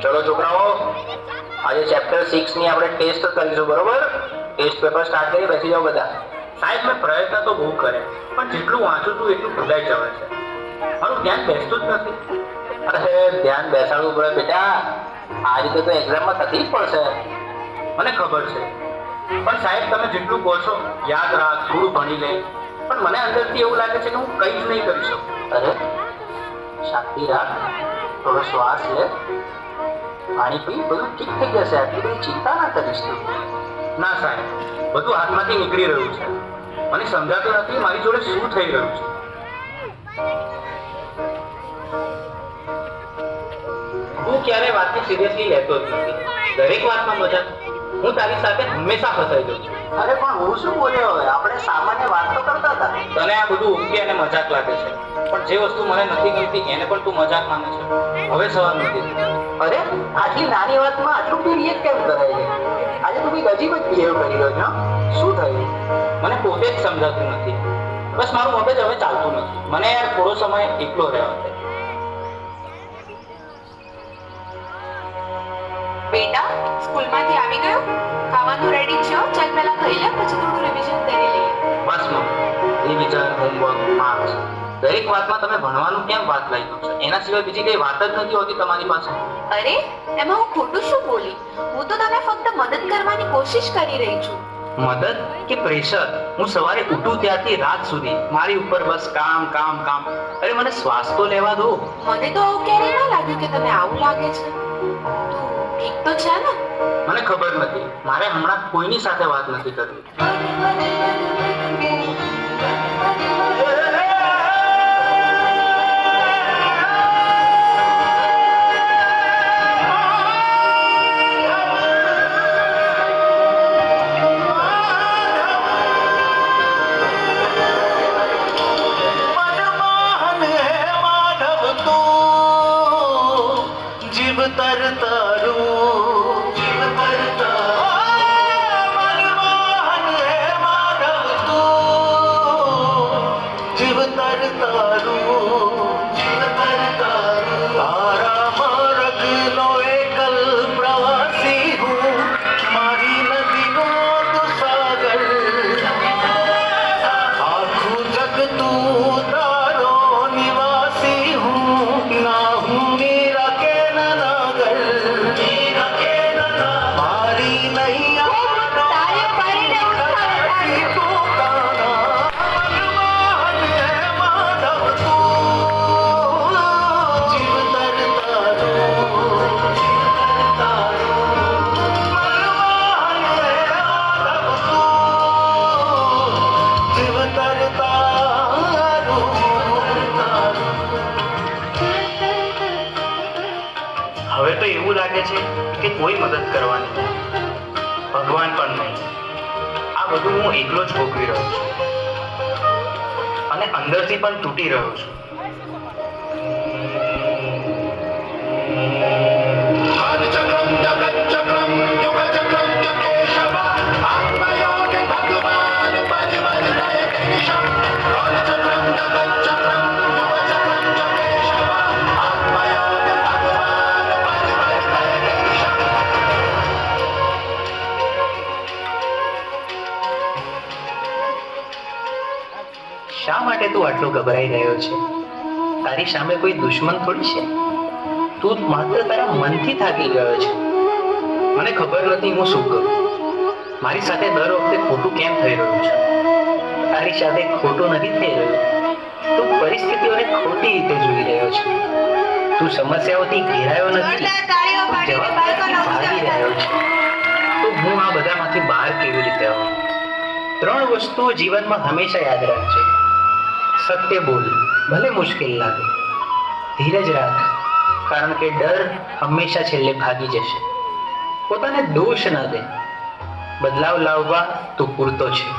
ચલો છોકરાઓ, આજે ચેપ્ટર 6 ની આપણે ટેસ્ટ કરીશું, બરોબર? ટેસ્ટ પેપર સ્ટાર્ટ કરી, બેસી જાઓ બધા. સાહેબ, મેં પ્રયત્ન તો બહુ કરે, પણ જેટલું વાંચું છું એટલું ભૂલાઈ જવાય છે. મારું ધ્યાન બેસતું જ નથી. અરે ધ્યાન બેસાડવું પડે બેટા, આ રીતે તો એક્ઝામમાં તકલીફ પડશે. મને ખબર છે, પણ સાહેબ તમે જેટલું કહો છો યાદ રાખ, થોડું ભણી લે, પણ મને અંદરથી એવું લાગે છે કે હું કંઈ જ નહીં કરી શકું. અરે શાંતિ રાખ, થોડો શ્વાસ લે, પાણી પી, બધું ઠીક થઈ જશે. આટલી બધી ચિંતા ના કરીશ તું. ના સાહેબ, બધું હાથમાંથી નીકળી રહ્યું છે. મને સમજાતું નથી મારી જોડે શું થઈ રહ્યું છે. હું ક્યારેય વાતને સિરિયસલી લેતો જ નથી. દરેક વાતમાં મજાક. હું તારી સાથે હંમેશા ફસાઈ જાઉં છું. અરે પણ હું શું બોલ્યો? હવે આપણે સામાન્ય વાત તો કરતા હતા. તને આ બધું ઉકેલી અને મજાક લાગે છે, પણ જે વસ્તુ મને નથી ગમતી એને પણ તું મજાક માને છે. હવે સવાલ નથી. અરે આટલી નાની વાતમાં આટલું બી રિએક્ટ કેમ કરાય છે? આજે તું બી અજીબ જ બિહેવ કરી રહ્યો છો. શું થયું? મને પોતે જ સમજાતું નથી. બસ મારું મગજ હવે ચાલતું નથી. મને યાર થોડો સમય એકલો રહેવા દે. બેટા, સ્કૂલમાંથી આવી ગયો? ખાવાનું રેડી છે? ચાલ પહેલા ખાઈ લે, પછી થોડું રિવિઝન કરી લઈએ. બસ મમ, રિવિઝન, હોમવર્ક, માર્ક્સ, દરેક વાતમાં તમે ભણવાનું કેમ વાત લઈ દો છો? એના સિવાય બીજી કઈ વાત જ નથી હોતી તમારી પાસે. અરે એમાં હું ખોટું શું બોલી? હું તો તને ફક્ત મદદ કરવાની કોશિશ કરી રહી છું. મદદ કે પ્રેશર? હું સવારે ઉઠું ત્યારથી રાત સુધી મારી ઉપર બસ કામ કામ કામ. અરે મને શ્વાસ તો લેવા દો. મને તો આવું ક્યારેય ના લાગ્યું કે તને આવું લાગે છે. તું ઠીક તો છે ને? મને ખબર નથી, મારે હમણાં કોઈની સાથે વાત નથી કરવી. હવે તો એવું લાગે છે કે કોઈ મદદ કરવાની નહીં, ભગવાન પણ નહીં. આ બધું હું એકલો જ ભોગવી રહ્યો છું અને અંદરથી પણ તૂટી રહ્યો છું. શા માટે તું આટલો ગભરાઈ રહ્યો છે? તારી સામે કોઈ દુશ્મન થોડી છે. તું માત્ર તારા મનથી થાકી ગયો છે. મને ખબર નથી હું શું કરું. મારી સાથે દર વખતે ખોટું કેમ થઈ રહ્યું છે? તારી સાથે ખોટું નથી થઈ રહ્યું. તું પરિસ્થિતિઓને ખોટી રીતે જોઈ રહ્યો છે. તું સમસ્યાઓથી ઘેરાયો નથી, જવાબદારીથી ભાગી રહ્યો છે. તો હું આ બધામાંથી બહાર કેવી રીતે આવું? 3 વસ્તુઓ જીવનમાં હંમેશા યાદ રાખજે. સત્ય બોલ, ભલે મુશ્કેલ લાગે. ધીરજ રાખ, કારણ કે ડર હંમેશા છેલ્લે ભાગી જશે. પોતાને દોષ ન દે. બદલાવ લાવવા તું પૂરતો છે.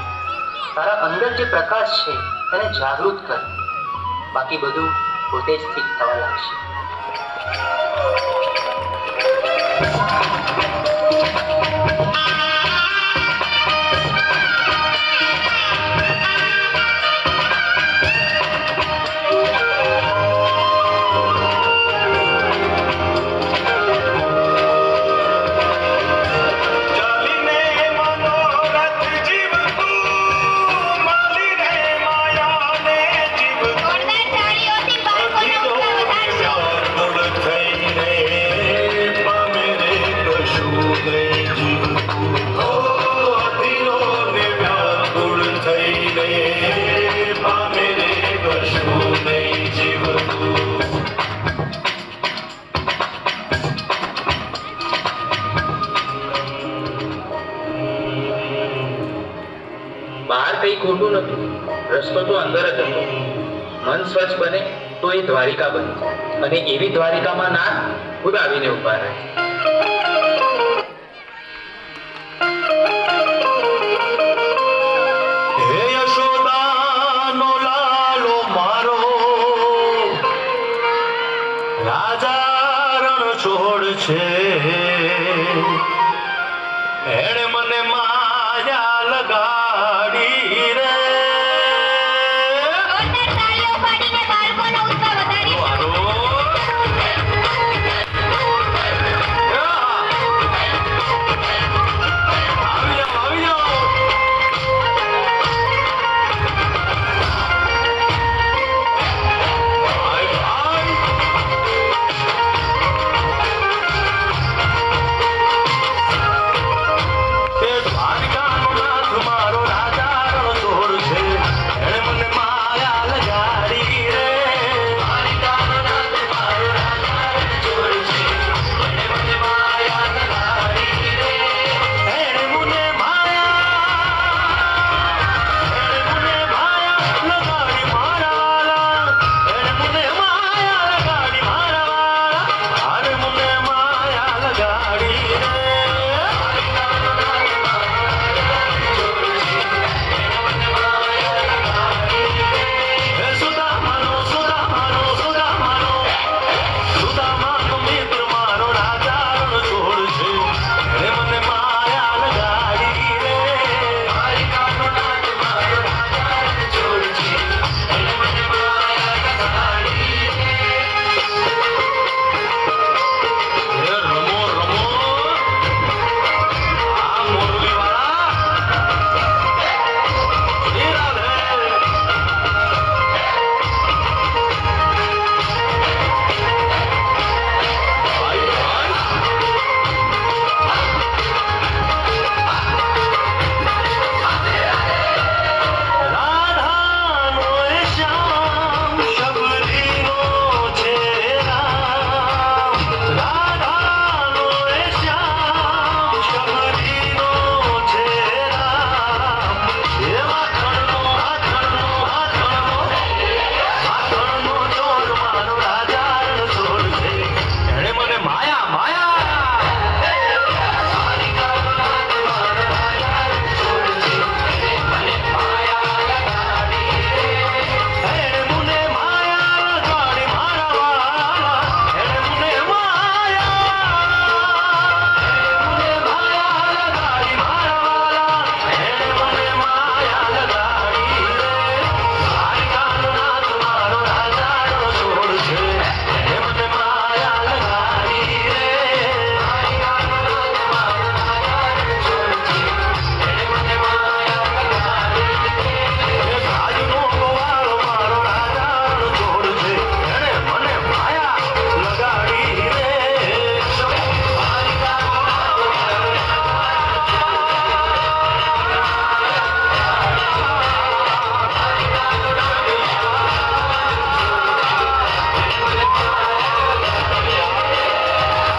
તારા અંદર જે પ્રકાશ છે તેને જાગૃત કર, બાકી બધું પોતે જ ઠીક થવા લાગશે. એવું નહોતું. રસ્તો તો અંદર જ હતો. મન સ્વચ્છ બને તો એ દ્વારિકા બને, અને એવી દ્વારિકામાં નાથ ખુદ આવીને ઉભા રહે. હે યશોદાનો લાલો મારો, રાજા રણ છોડ છે. એણે મને માયા લગાડી,